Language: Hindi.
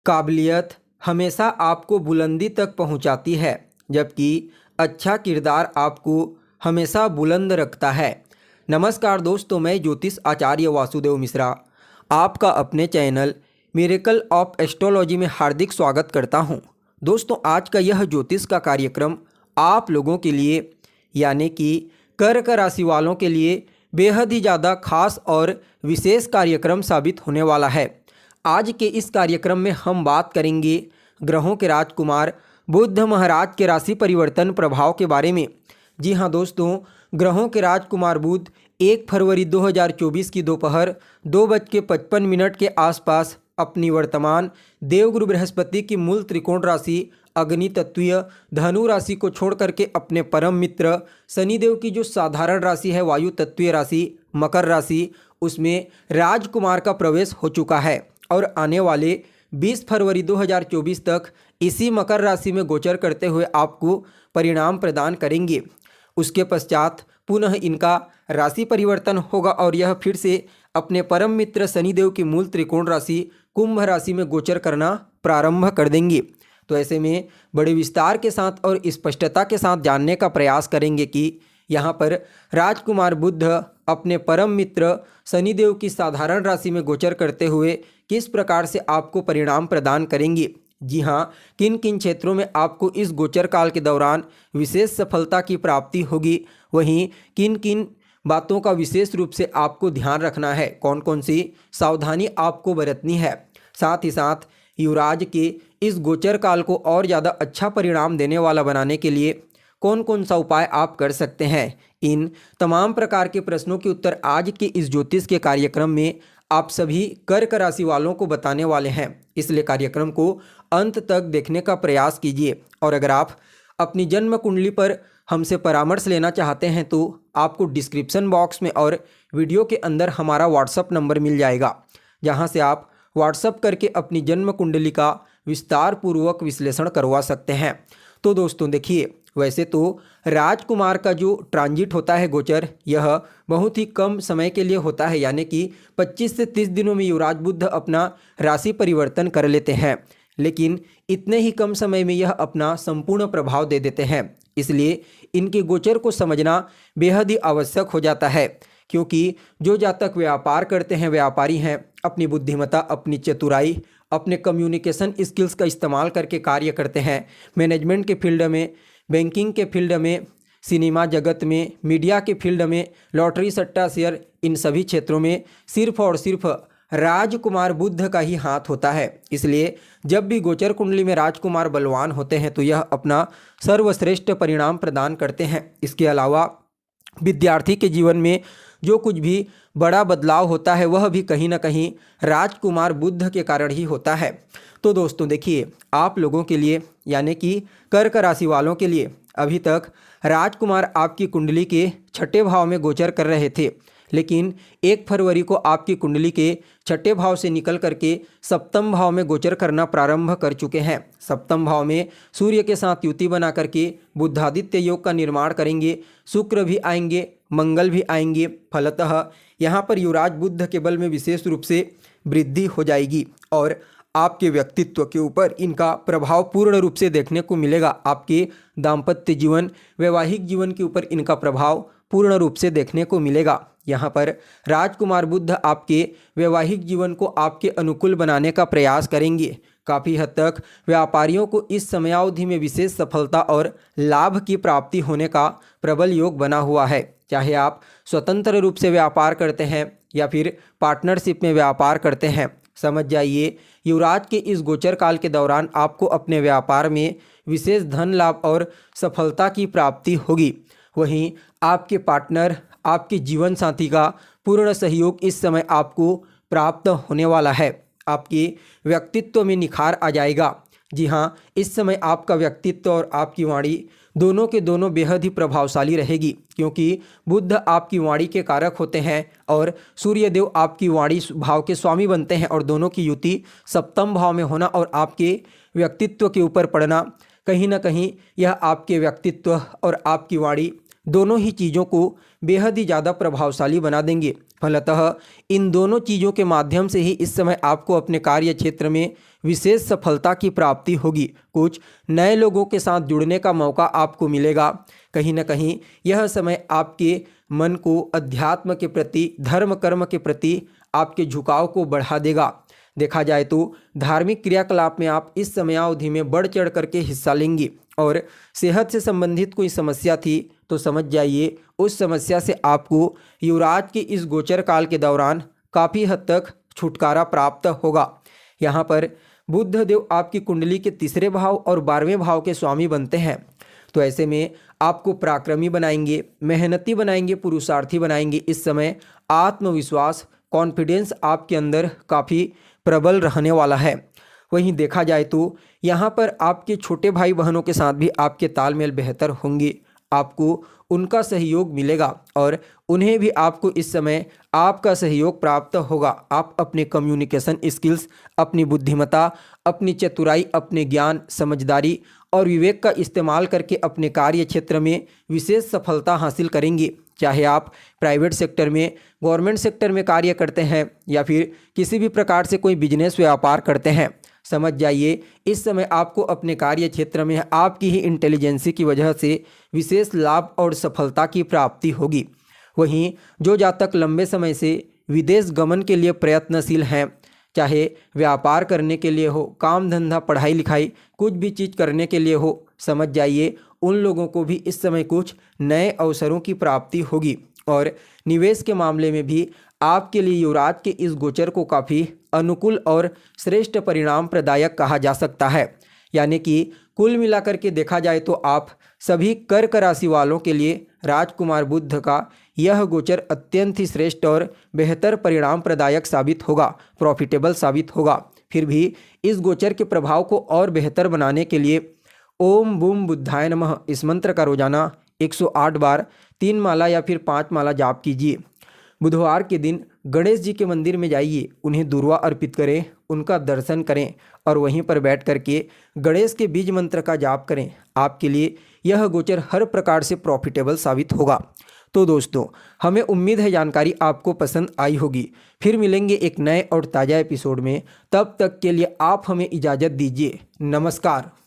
काबिलियत हमेशा आपको बुलंदी तक पहुंचाती है, जबकि अच्छा किरदार आपको हमेशा बुलंद रखता है। नमस्कार दोस्तों, मैं ज्योतिष आचार्य वासुदेव मिश्रा आपका अपने चैनल मिरेकल ऑफ एस्ट्रोलॉजी में हार्दिक स्वागत करता हूं। दोस्तों, आज का यह ज्योतिष का कार्यक्रम आप लोगों के लिए यानी कि कर्क राशि वालों के लिए बेहद ही ज़्यादा खास और विशेष कार्यक्रम साबित होने वाला है। आज के इस कार्यक्रम में हम बात करेंगे ग्रहों के राजकुमार बुध महाराज के राशि परिवर्तन प्रभाव के बारे में। जी हाँ दोस्तों, ग्रहों के राजकुमार बुध 1 फरवरी 2024 की दोपहर 2:55 के आसपास अपनी वर्तमान देवगुरु बृहस्पति की मूल त्रिकोण राशि अग्नि तत्वीय धनु राशि को छोड़ करके अपने परम मित्र शनिदेव की जो साधारण राशि है वायु तत्वीय राशि मकर राशि, उसमें राजकुमार का प्रवेश हो चुका है और आने वाले 20 फरवरी 2024 तक इसी मकर राशि में गोचर करते हुए आपको परिणाम प्रदान करेंगे। उसके पश्चात पुनः इनका राशि परिवर्तन होगा और यह फिर से अपने परम मित्र शनिदेव की मूल त्रिकोण राशि कुंभ राशि में गोचर करना प्रारंभ कर देंगे। तो ऐसे में बड़े विस्तार के साथ और स्पष्टता के साथ जानने का प्रयास करेंगे कि यहाँ पर राजकुमार बुध अपने परम मित्र शनिदेव की साधारण राशि में गोचर करते हुए किस प्रकार से आपको परिणाम प्रदान करेंगे। जी हाँ, किन किन क्षेत्रों में आपको इस गोचर काल के दौरान विशेष सफलता की प्राप्ति होगी, वहीं किन किन बातों का विशेष रूप से आपको ध्यान रखना है, कौन कौन सी सावधानी आपको बरतनी है। साथ ही साथ युवराज के इस गोचर काल को और ज़्यादा अच्छा परिणाम देने वाला बनाने के लिए कौन कौन सा उपाय आप कर सकते हैं, इन तमाम प्रकार के प्रश्नों के उत्तर आज के इस ज्योतिष के कार्यक्रम में आप सभी कर्क राशि वालों को बताने वाले हैं। इसलिए कार्यक्रम को अंत तक देखने का प्रयास कीजिए। और अगर आप अपनी जन्म कुंडली पर हमसे परामर्श लेना चाहते हैं तो आपको डिस्क्रिप्शन बॉक्स में और वीडियो के अंदर हमारा व्हाट्सअप नंबर मिल जाएगा, जहां से आप व्हाट्सअप करके अपनी जन्म कुंडली का विस्तार पूर्वक विश्लेषण करवा सकते हैं। तो दोस्तों देखिए, वैसे तो राजकुमार का जो ट्रांजिट होता है गोचर, यह बहुत ही कम समय के लिए होता है, यानी कि 25 से 30 दिनों में युवराज बुध अपना राशि परिवर्तन कर लेते हैं, लेकिन इतने ही कम समय में यह अपना संपूर्ण प्रभाव दे देते हैं। इसलिए इनके गोचर को समझना बेहद ही आवश्यक हो जाता है, क्योंकि जो जातक व्यापार करते हैं, व्यापारी हैं, अपनी बुद्धिमत्ता, अपनी चतुराई, अपने कम्युनिकेशन स्किल्स का इस्तेमाल करके कार्य करते हैं, मैनेजमेंट के फील्ड में, बैंकिंग के फील्ड में, सिनेमा जगत में, मीडिया के फील्ड में, लॉटरी सट्टा शेयर, इन सभी क्षेत्रों में सिर्फ और सिर्फ राजकुमार बुध का ही हाथ होता है। इसलिए जब भी गोचर कुंडली में राजकुमार बलवान होते हैं तो यह अपना सर्वश्रेष्ठ परिणाम प्रदान करते हैं। इसके अलावा विद्यार्थी के जीवन में जो कुछ भी बड़ा बदलाव होता है वह भी कहीं ना कहीं राजकुमार बुध के कारण ही होता है। तो दोस्तों देखिए, आप लोगों के लिए यानी कि कर्क राशि वालों के लिए अभी तक राजकुमार आपकी कुंडली के 6ठे भाव में गोचर कर रहे थे, लेकिन 1 फरवरी को आपकी कुंडली के 6ठे भाव से निकल करके 7वें भाव में गोचर करना प्रारंभ कर चुके हैं। 7वें भाव में सूर्य के साथ युति बना करके बुधादित्य योग का निर्माण करेंगे, शुक्र भी आएंगे, मंगल भी आएंगे। फलतः यहाँ पर युवराज बुध के बल में विशेष रूप से वृद्धि हो जाएगी और आपके व्यक्तित्व के ऊपर इनका प्रभाव पूर्ण रूप से देखने को मिलेगा। आपके दाम्पत्य जीवन, वैवाहिक जीवन के ऊपर इनका प्रभाव पूर्ण रूप से देखने को मिलेगा। यहाँ पर राजकुमार बुध आपके वैवाहिक जीवन को आपके अनुकूल बनाने का प्रयास करेंगे। काफ़ी हद तक व्यापारियों को इस समयावधि में विशेष सफलता और लाभ की प्राप्ति होने का प्रबल योग बना हुआ है। चाहे आप स्वतंत्र रूप से व्यापार करते हैं या फिर पार्टनरशिप में व्यापार करते हैं, समझ जाइए युवराज के इस गोचर काल के दौरान आपको अपने व्यापार में विशेष धन लाभ और सफलता की प्राप्ति होगी। वहीं आपके पार्टनर, आपके जीवन साथी का पूर्ण सहयोग इस समय आपको प्राप्त होने वाला है। आपके व्यक्तित्व में निखार आ जाएगा। जी हाँ, इस समय आपका व्यक्तित्व और आपकी वाणी दोनों के दोनों बेहद ही प्रभावशाली रहेगी, क्योंकि बुध आपकी वाणी के कारक होते हैं और सूर्यदेव आपकी वाणी भाव के स्वामी बनते हैं और दोनों की युति 7वें भाव में होना और आपके व्यक्तित्व के ऊपर पड़ना, कहीं ना कहीं यह आपके व्यक्तित्व और आपकी वाणी दोनों ही चीज़ों को बेहद ही ज़्यादा प्रभावशाली बना देंगे। फलतः इन दोनों चीज़ों के माध्यम से ही इस समय आपको अपने कार्य क्षेत्र में विशेष सफलता की प्राप्ति होगी। कुछ नए लोगों के साथ जुड़ने का मौका आपको मिलेगा। कहीं ना कहीं यह समय आपके मन को अध्यात्म के प्रति, धर्म कर्म के प्रति आपके झुकाव को बढ़ा देगा। देखा जाए तो धार्मिक क्रियाकलाप में आप इस समयावधि में बढ़ चढ़ करके हिस्सा लेंगे। और सेहत से संबंधित कोई समस्या थी तो समझ जाइए उस समस्या से आपको युवराज के इस गोचर काल के दौरान काफ़ी हद तक छुटकारा प्राप्त होगा। यहाँ पर बुध देव आपकी कुंडली के 3रे भाव और 12वें भाव के स्वामी बनते हैं। तो ऐसे में आपको पराक्रमी बनाएंगे, मेहनती बनाएंगे, पुरुषार्थी बनाएंगे। इस समय आत्मविश्वास, कॉन्फिडेंस आपके अंदर काफ़ी प्रबल रहने वाला है। वहीं देखा जाए तो यहाँ पर आपके छोटे भाई बहनों के साथ भी आपके तालमेल बेहतर होंगे। आपको उनका सहयोग मिलेगा और उन्हें भी आपको इस समय आपका सहयोग प्राप्त होगा। आप अपने कम्युनिकेशन स्किल्स, अपनी बुद्धिमत्ता, अपनी चतुराई, अपने ज्ञान, समझदारी और विवेक का इस्तेमाल करके अपने कार्य क्षेत्र में विशेष सफलता हासिल करेंगे। चाहे आप प्राइवेट सेक्टर में, गवर्नमेंट सेक्टर में कार्य करते हैं या फिर किसी भी प्रकार से कोई बिजनेस व्यापार करते हैं, समझ जाइए इस समय आपको अपने कार्य क्षेत्र में आपकी ही इंटेलिजेंसी की वजह से विशेष लाभ और सफलता की प्राप्ति होगी। वहीं जो जातक लंबे समय से विदेश गमन के लिए प्रयत्नशील हैं, चाहे व्यापार करने के लिए हो, काम धंधा, पढ़ाई लिखाई, कुछ भी चीज़ करने के लिए हो, समझ जाइए उन लोगों को भी इस समय कुछ नए अवसरों की प्राप्ति होगी। और निवेश के मामले में भी आपके लिए युवराज के इस गोचर को काफ़ी अनुकूल और श्रेष्ठ परिणाम प्रदायक कहा जा सकता है। यानी कि कुल मिलाकर के देखा जाए तो आप सभी कर्क राशि वालों के लिए राजकुमार बुध का यह गोचर अत्यंत ही श्रेष्ठ और बेहतर परिणाम प्रदायक साबित होगा, प्रॉफिटेबल साबित होगा। फिर भी इस गोचर के प्रभाव को और बेहतर बनाने के लिए ओम बूम बुद्धाय नमः इस मंत्र का रोजाना 108 बार 3 माला या फिर 5 माला जाप कीजिए। बुधवार के दिन गणेश जी के मंदिर में जाइए, उन्हें दूर्वा अर्पित करें, उनका दर्शन करें और वहीं पर बैठ करके गणेश के बीज मंत्र का जाप करें। आपके लिए यह गोचर हर प्रकार से प्रॉफिटेबल साबित होगा। तो दोस्तों, हमें उम्मीद है जानकारी आपको पसंद आई होगी। फिर मिलेंगे एक नए और ताज़ा एपिसोड में। तब तक के लिए आप हमें इजाज़त दीजिए। नमस्कार।